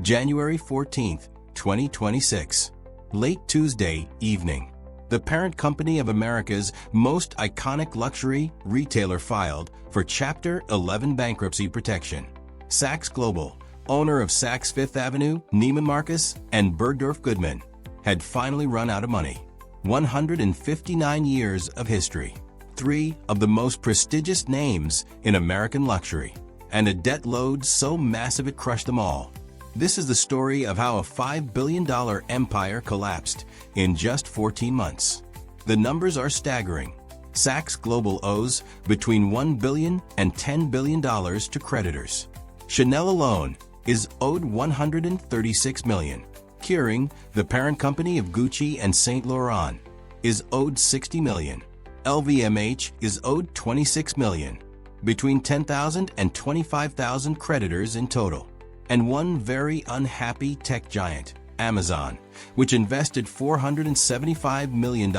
January 14, 2026. Late Tuesday evening. The parent company of America's most iconic luxury retailer filed for Chapter 11 bankruptcy protection. Saks Global, owner of Saks Fifth Avenue, Neiman Marcus, and Bergdorf Goodman, had finally run out of money. 159 years of history. 3 of the most prestigious names in American luxury, and a debt load so massive it crushed them all. This is the story of how a $5 billion empire collapsed in just 14 months. The numbers are staggering. Saks Global owes between $1 billion and $10 billion to creditors. Chanel alone is owed $136 million. Kering, the parent company of Gucci and Saint Laurent, is owed $60 million. LVMH is owed $26 million. Between 10,000 and 25,000 creditors in total. And one very unhappy tech giant, Amazon, which invested $475 million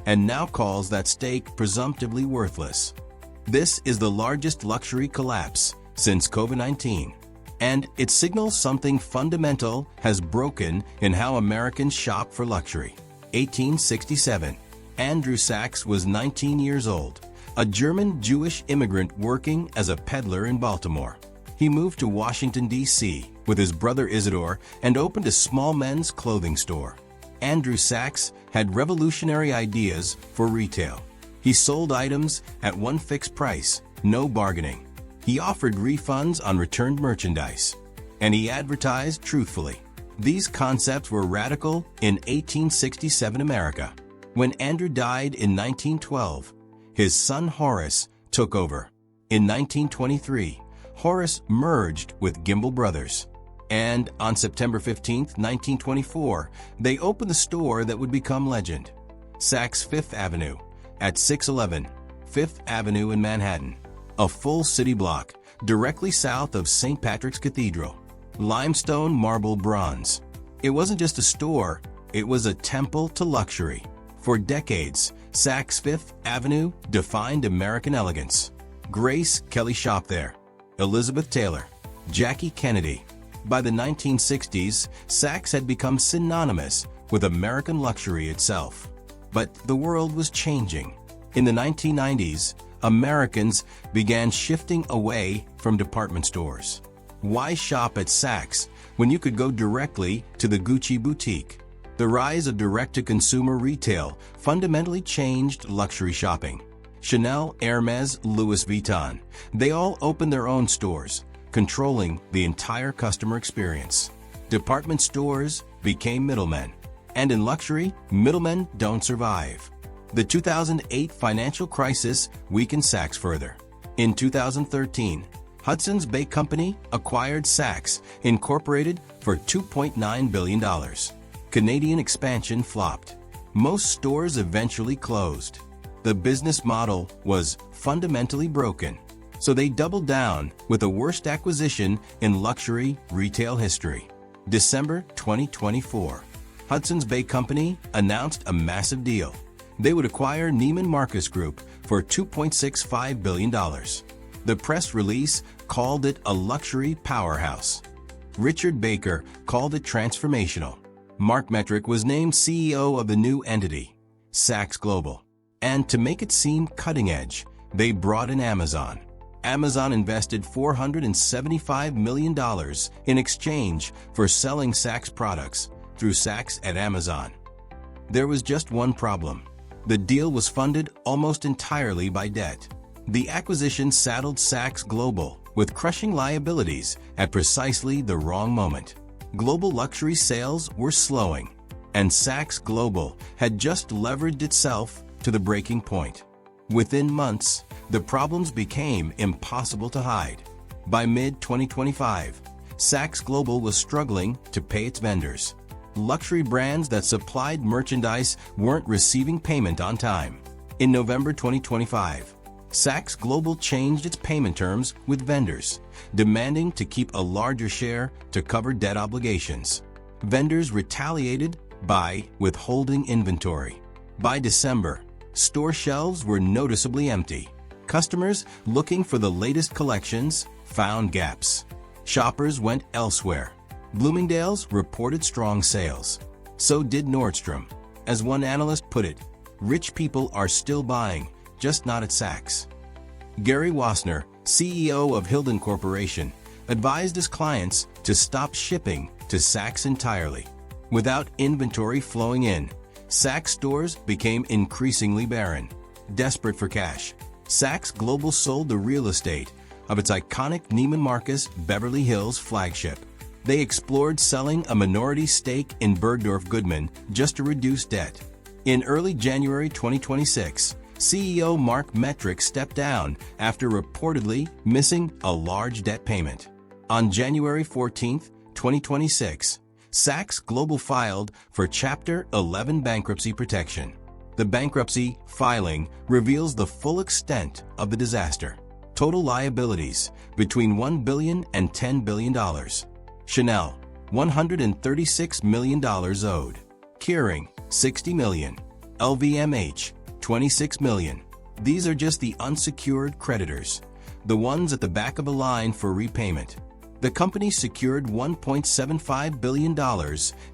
and now calls that stake presumptively worthless. This is the largest luxury collapse since COVID-19, and it signals something fundamental has broken in how Americans shop for luxury. 1867. Andrew Saks was 19 years old, a German Jewish immigrant working as a peddler in Baltimore. He moved to Washington, D.C. with his brother Isidore and opened a small men's clothing store. Andrew Saks had revolutionary ideas for retail. He sold items at one fixed price, no bargaining. He offered refunds on returned merchandise, and he advertised truthfully. These concepts were radical in 1867 America. When Andrew died in 1912, his son Horace took over. In 1923, Horace merged with Gimbel Brothers. And on September 15, 1924, they opened the store that would become legend. Saks Fifth Avenue at 611 Fifth Avenue in Manhattan, a full city block directly south of St. Patrick's Cathedral. Limestone, marble, bronze. It wasn't just a store, it was a temple to luxury. For decades, Saks Fifth Avenue defined American elegance. Grace Kelly shopped there. Elizabeth Taylor, Jackie Kennedy. By the 1960s, Saks had become synonymous with American luxury itself. But the world was changing. In the 1990s, Americans began shifting away from department stores. Why shop at Saks when you could go directly to the Gucci boutique? The rise of direct-to-consumer retail fundamentally changed luxury shopping. Chanel, Hermes, Louis Vuitton, they all opened their own stores, controlling the entire customer experience. Department stores became middlemen. And in luxury, middlemen don't survive. The 2008 financial crisis weakened Saks further. In 2013, Hudson's Bay Company acquired Saks, Incorporated for $2.9 billion. Canadian expansion flopped. Most stores eventually closed. The business model was fundamentally broken, so they doubled down with the worst acquisition in luxury retail history. December 2024, Hudson's Bay Company announced a massive deal. They would acquire Neiman Marcus Group for $2.65 billion. The press release called it a luxury powerhouse. Richard Baker called it transformational. Mark Metrick was named CEO of the new entity, Saks Global. And to make it seem cutting-edge, they brought in Amazon. Amazon invested $475 million in exchange for selling Saks products through Saks at Amazon. There was just one problem. The deal was funded almost entirely by debt. The acquisition saddled Saks Global with crushing liabilities at precisely the wrong moment. Global luxury sales were slowing, and Saks Global had just leveraged itself to the breaking point. Within months, the problems became impossible to hide. By mid-2025, Saks Global was struggling to pay its vendors. Luxury brands that supplied merchandise weren't receiving payment on time. In November 2025, Saks Global changed its payment terms with vendors, demanding to keep a larger share to cover debt obligations. Vendors retaliated by withholding inventory. By December, store shelves were noticeably empty. Customers looking for the latest collections found gaps. Shoppers went elsewhere. Bloomingdale's reported strong sales. So did Nordstrom. As one analyst put it, rich people are still buying, just not at Saks. Gary Wassner, CEO of Hilden Corporation, advised his clients to stop shipping to Saks entirely. Without inventory flowing in, Saks stores became increasingly barren. Desperate for cash, Saks Global sold the real estate of its iconic Neiman Marcus Beverly Hills flagship. They explored selling a minority stake in Bergdorf Goodman just to reduce debt. In early January 2026, CEO Mark Metrick stepped down after reportedly missing a large debt payment. On January 14, 2026, Saks Global filed for Chapter 11 bankruptcy protection. The bankruptcy filing reveals the full extent of the disaster. Total liabilities between $1 billion and $10 billion. Chanel, $136 million owed. Kering, $60 million. LVMH, $26 million. These are just the unsecured creditors, the ones at the back of a line for repayment. The company secured $1.75 billion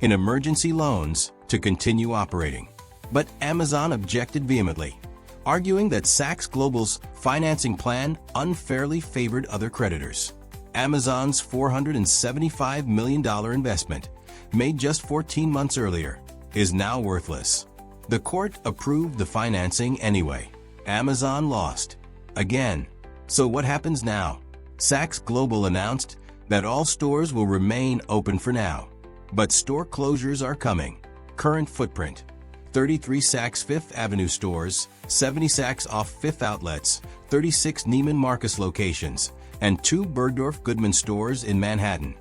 in emergency loans to continue operating. But Amazon objected vehemently, arguing that Saks Global's financing plan unfairly favored other creditors. Amazon's $475 million investment, made just 14 months earlier, is now worthless. The court approved the financing anyway. Amazon lost. Again. So what happens now? Saks Global announced that all stores will remain open for now. But store closures are coming. Current footprint: 33 Saks Fifth Avenue stores, 70 Saks off-Fifth outlets, 36 Neiman Marcus locations, and 2 Bergdorf Goodman stores in Manhattan.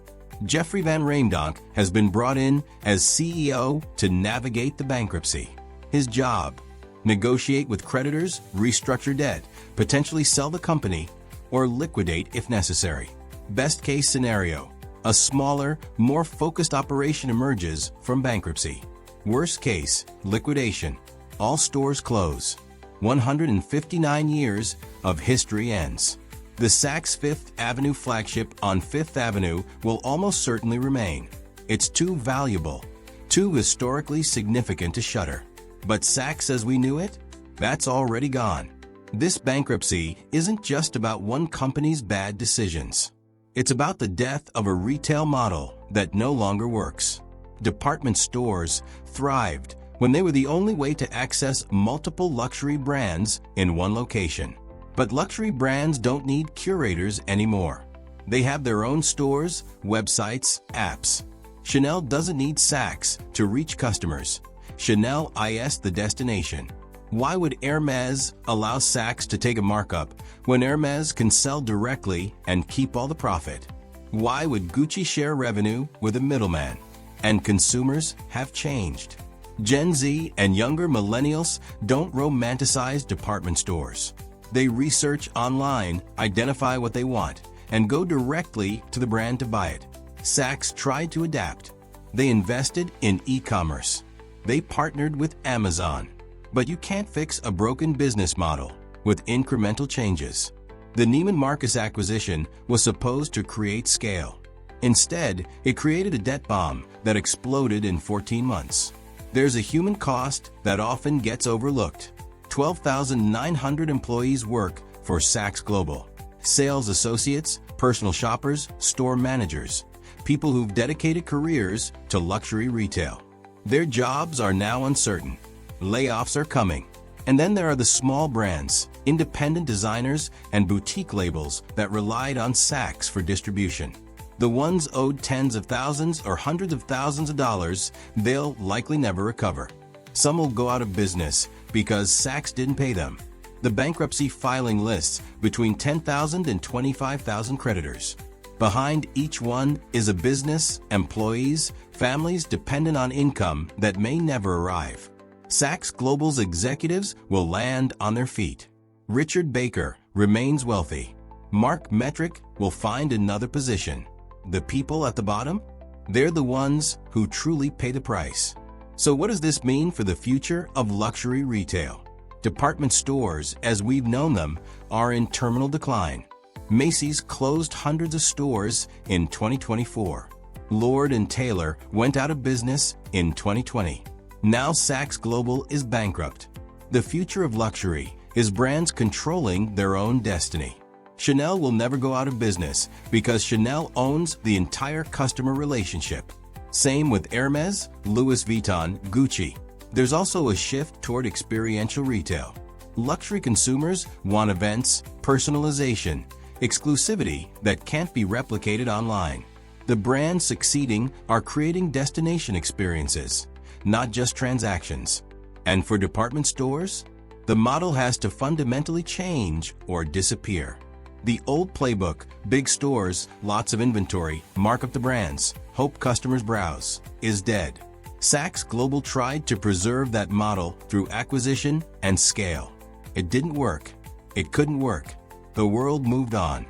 Jeffrey Van Reemdonk has been brought in as CEO to navigate the bankruptcy. His job: negotiate with creditors, restructure debt, potentially sell the company, or liquidate if necessary. Best case scenario: a smaller, more focused operation emerges from bankruptcy. Worst case: liquidation. All stores close. 159 years of history ends. The Saks Fifth Avenue flagship on Fifth Avenue will almost certainly remain. It's too valuable, too historically significant to shutter. But Saks as we knew it? That's already gone. This bankruptcy isn't just about one company's bad decisions. It's about the death of a retail model that no longer works. Department stores thrived when they were the only way to access multiple luxury brands in one location. But luxury brands don't need curators anymore. They have their own stores, websites, apps. Chanel doesn't need Saks to reach customers. Chanel is the destination. Why would Hermes allow Saks to take a markup when Hermes can sell directly and keep all the profit? Why would Gucci share revenue with a middleman? And consumers have changed. Gen Z and younger millennials don't romanticize department stores. They research online, identify what they want, and go directly to the brand to buy it. Saks tried to adapt. They invested in e-commerce. They partnered with Amazon. But you can't fix a broken business model with incremental changes. The Neiman Marcus acquisition was supposed to create scale. Instead, it created a debt bomb that exploded in 14 months. There's a human cost that often gets overlooked. 12,900 employees work for Saks Global. Sales associates, personal shoppers, store managers, people who've dedicated careers to luxury retail. Their jobs are now uncertain. Layoffs are coming. And then there are the small brands, independent designers, and boutique labels that relied on Saks for distribution. The ones owed tens of thousands or hundreds of thousands of dollars, they'll likely never recover. Some will go out of business because Saks didn't pay them. The bankruptcy filing lists between 10,000 and 25,000 creditors. Behind each one is a business, employees, families dependent on income that may never arrive. Saks Global's executives will land on their feet. Richard Baker remains wealthy. Mark Metrick will find another position. The people at the bottom? They're the ones who truly pay the price. So what does this mean for the future of luxury retail? Department stores, as we've known them, are in terminal decline. Macy's closed hundreds of stores in 2024. Lord & Taylor went out of business in 2020. Now Saks Global is bankrupt. The future of luxury is brands controlling their own destiny. Chanel will never go out of business because Chanel owns the entire customer relationship. Same with Hermes, Louis Vuitton, Gucci. There's also a shift toward experiential retail. Luxury consumers want events, personalization, exclusivity that can't be replicated online. The brands succeeding are creating destination experiences, not just transactions. And for department stores, the model has to fundamentally change or disappear. The old playbook, big stores, lots of inventory, mark up the brands, hope customers browse, is dead. Saks Global tried to preserve that model through acquisition and scale. It didn't work. It couldn't work. The world moved on.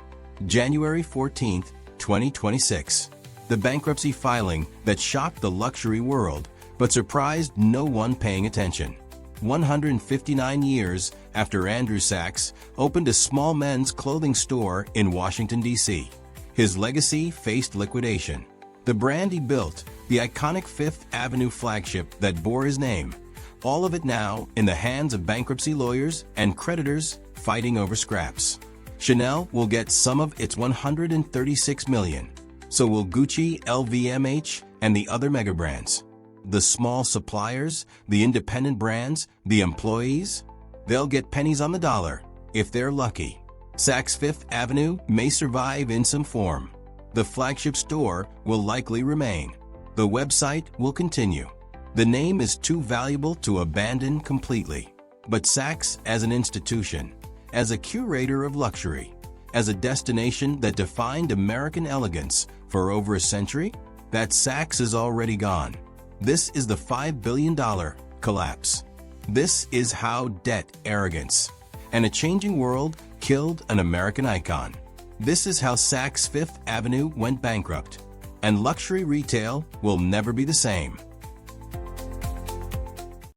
January 14, 2026. The bankruptcy filing that shocked the luxury world but surprised no one paying attention. 159 years after Andrew Sachs opened a small men's clothing store in Washington, D.C., his legacy faced liquidation. The brand he built, the iconic Fifth Avenue flagship that bore his name, all of it now in the hands of bankruptcy lawyers and creditors fighting over scraps. Chanel will get some of its $136 million. So will Gucci, LVMH, and the other mega brands. The small suppliers, the independent brands, the employees, they'll get pennies on the dollar if they're lucky. Saks Fifth Avenue may survive in some form. The flagship store will likely remain. The website will continue. The name is too valuable to abandon completely. But Saks as an institution, as a curator of luxury, as a destination that defined American elegance for over a century, that Saks is already gone. This is the $5 billion collapse. This is how debt, arrogance, and a changing world killed an American icon. This is how Saks Fifth Avenue went bankrupt, and luxury retail will never be the same.